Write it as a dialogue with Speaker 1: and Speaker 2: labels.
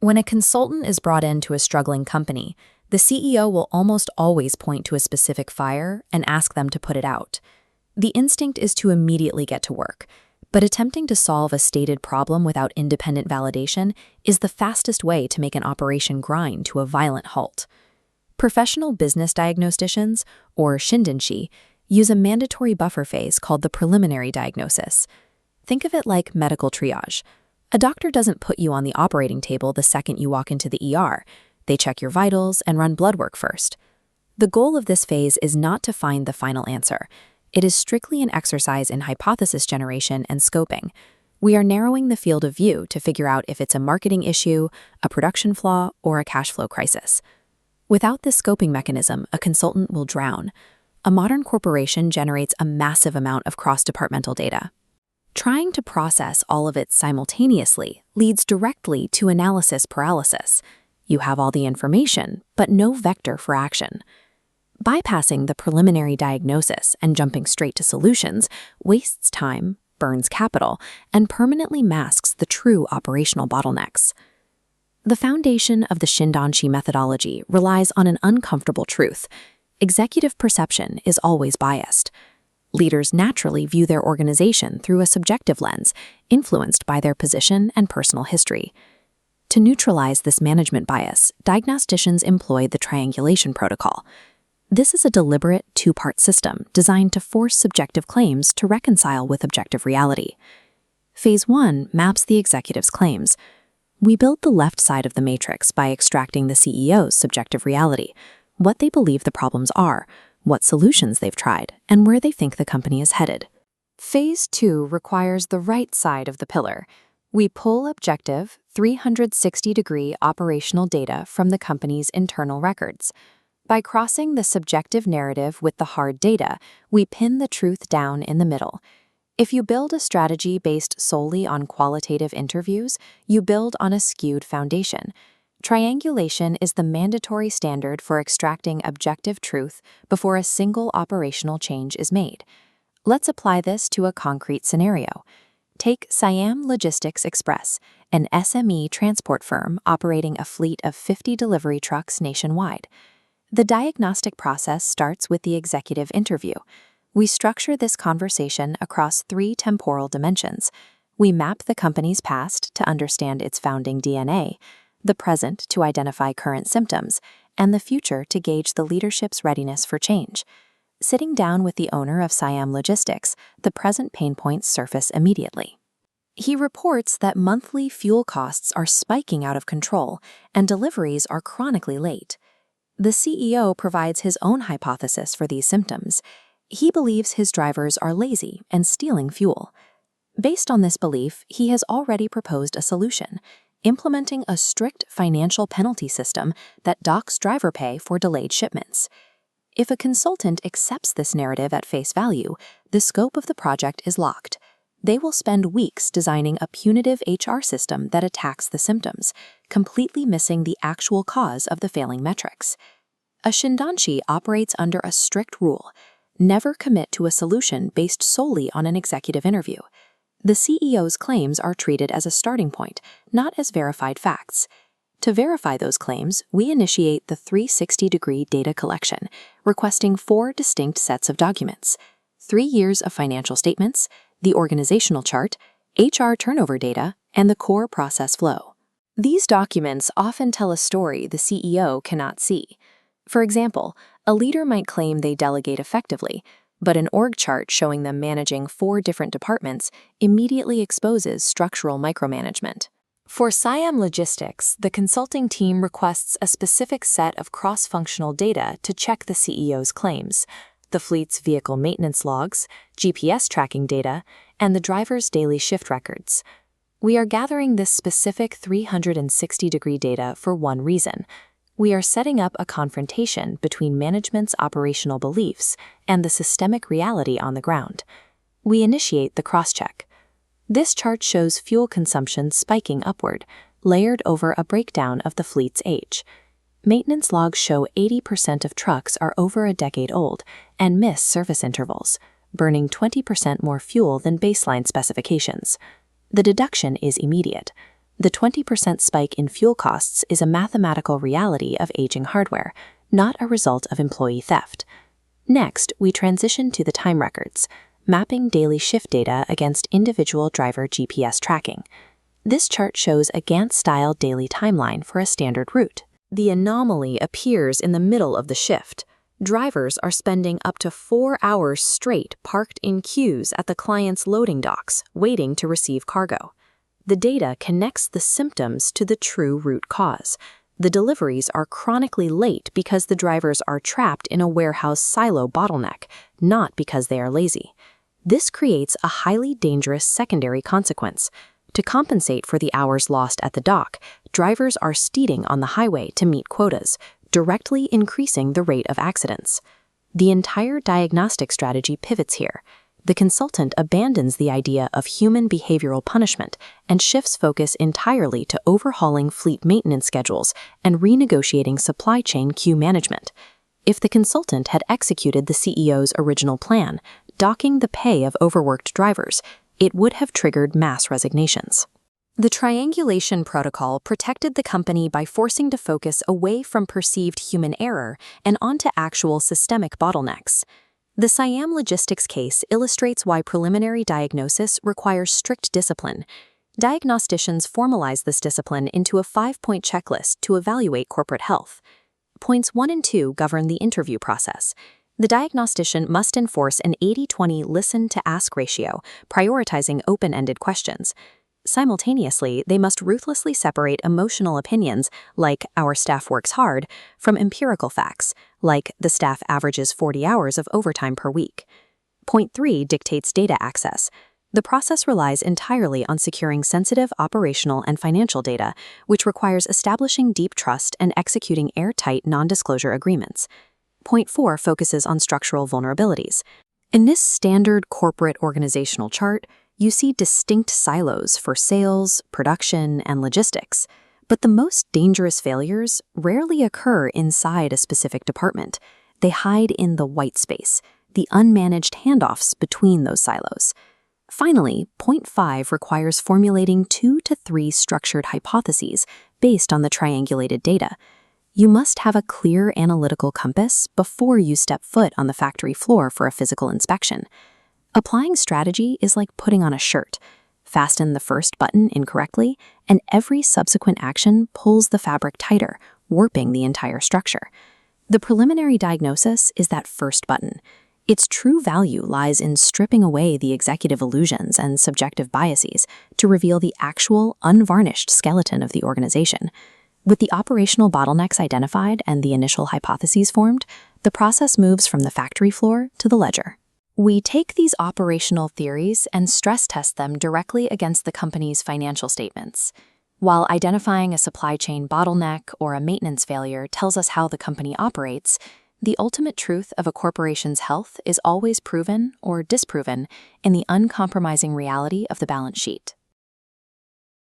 Speaker 1: When a consultant is brought into a struggling company, the CEO will almost always point to a specific fire and ask them to put it out. The instinct is to immediately get to work, but attempting to solve a stated problem without independent validation is the fastest way to make an operation grind to a violent halt. Professional business diagnosticians, or shindenshi, use a mandatory buffer phase called the preliminary diagnosis. Think of it like medical triage. A doctor doesn't put you on the operating table the second you walk into the ER. They check your vitals and run blood work first. The goal of this phase is not to find the final answer. It is strictly an exercise in hypothesis generation and scoping. We are narrowing the field of view to figure out if it's a marketing issue, a production flaw, or a cash flow crisis. Without this scoping mechanism, a consultant will drown. A modern corporation generates a massive amount of cross-departmental data. Trying to process all of it simultaneously leads directly to analysis paralysis. You have all the information, but no vector for action. Bypassing the preliminary diagnosis and jumping straight to solutions wastes time, burns capital, and permanently masks the true operational bottlenecks. The foundation of the Shindanshi methodology relies on an uncomfortable truth. Executive perception is always biased. Leaders naturally view their organization through a subjective lens, influenced by their position and personal history. To neutralize this management bias, diagnosticians employ the triangulation protocol. This is a deliberate two-part system designed to force subjective claims to reconcile with objective reality. Phase 1 maps the executive's claims. We build the left side of the matrix by extracting the CEO's subjective reality, what they believe the problems are, what solutions they've tried, and where they think the company is headed. Phase 2 requires the right side of the pillar. We pull objective, 360-degree operational data from the company's internal records. By crossing the subjective narrative with the hard data, we pin the truth down in the middle. If you build a strategy based solely on qualitative interviews, you build on a skewed foundation. Triangulation is the mandatory standard for extracting objective truth before a single operational change is made. Let's apply this to a concrete scenario. Take Siam Logistics Express, an SME transport firm operating a fleet of 50 delivery trucks nationwide. The diagnostic process starts with the executive interview. We structure this conversation across 3 temporal dimensions. We map the company's past to understand its founding DNA, the present to identify current symptoms, and the future to gauge the leadership's readiness for change. Sitting down with the owner of Siam Logistics, the present pain points surface immediately. He reports that monthly fuel costs are spiking out of control and deliveries are chronically late. The CEO provides his own hypothesis for these symptoms. He believes his drivers are lazy and stealing fuel. Based on this belief, he has already proposed a solution, implementing a strict financial penalty system that docks driver pay for delayed shipments. If a consultant accepts this narrative at face value, the scope of the project is locked. They will spend weeks designing a punitive HR system that attacks the symptoms, completely missing the actual cause of the failing metrics. A Shindanshi operates under a strict rule: never commit to a solution based solely on an executive interview. The CEO's claims are treated as a starting point, not as verified facts. To verify those claims, we initiate the 360-degree data collection, requesting 4 distinct sets of documents: 3 years of financial statements, the organizational chart, HR turnover data, and the core process flow. These documents often tell a story the CEO cannot see. For example, a leader might claim they delegate effectively, but an org chart showing them managing 4 different departments immediately exposes structural micromanagement. For Siam Logistics, the consulting team requests a specific set of cross-functional data to check the CEO's claims: the fleet's vehicle maintenance logs, GPS tracking data, and the driver's daily shift records. We are gathering this specific 360-degree data for one reason. We are setting up a confrontation between management's operational beliefs and the systemic reality on the ground. We initiate the cross-check. This chart shows fuel consumption spiking upward, layered over a breakdown of the fleet's age. Maintenance logs show 80% of trucks are over a decade old and miss service intervals, burning 20% more fuel than baseline specifications. The deduction is immediate. The 20% spike in fuel costs is a mathematical reality of aging hardware, not a result of employee theft. Next, we transition to the time records, mapping daily shift data against individual driver GPS tracking. This chart shows a Gantt-style daily timeline for a standard route. The anomaly appears in the middle of the shift. Drivers are spending up to 4 hours straight parked in queues at the client's loading docks, waiting to receive cargo. The data connects the symptoms to the true root cause. The deliveries are chronically late because the drivers are trapped in a warehouse silo bottleneck, not because they are lazy. This creates a highly dangerous secondary consequence. To compensate for the hours lost at the dock, drivers are speeding on the highway to meet quotas, directly increasing the rate of accidents. The entire diagnostic strategy pivots here. The consultant abandons the idea of human behavioral punishment and shifts focus entirely to overhauling fleet maintenance schedules and renegotiating supply chain queue management. If the consultant had executed the CEO's original plan, docking the pay of overworked drivers, it would have triggered mass resignations. The triangulation protocol protected the company by forcing to focus away from perceived human error and onto actual systemic bottlenecks. The Siam logistics case illustrates why preliminary diagnosis requires strict discipline. Diagnosticians formalize this discipline into a 5-point checklist to evaluate corporate health. Points 1 and 2 govern the interview process. The diagnostician must enforce an 80-20 listen-to-ask ratio, prioritizing open-ended questions. Simultaneously, they must ruthlessly separate emotional opinions, like "our staff works hard," from empirical facts, like "the staff averages 40 hours of overtime per week." Point 3 dictates data access. The process relies entirely on securing sensitive operational and financial data, which requires establishing deep trust and executing airtight non-disclosure agreements. Point 4 focuses on structural vulnerabilities. In this standard corporate organizational chart, you see distinct silos for sales, production, and logistics, but the most dangerous failures rarely occur inside a specific department. They hide in the white space, the unmanaged handoffs between those silos. Finally, point 5 requires formulating 2 to 3 structured hypotheses based on the triangulated data. You must have a clear analytical compass before you step foot on the factory floor for a physical inspection. Applying strategy is like putting on a shirt. Fasten the first button incorrectly, and every subsequent action pulls the fabric tighter, warping the entire structure. The preliminary diagnosis is that first button. Its true value lies in stripping away the executive illusions and subjective biases to reveal the actual, unvarnished skeleton of the organization. With the operational bottlenecks identified and the initial hypotheses formed, the process moves from the factory floor to the ledger. We take these operational theories and stress test them directly against the company's financial statements. While identifying a supply chain bottleneck or a maintenance failure tells us how the company operates, the ultimate truth of a corporation's health is always proven or disproven in the uncompromising reality of the balance sheet.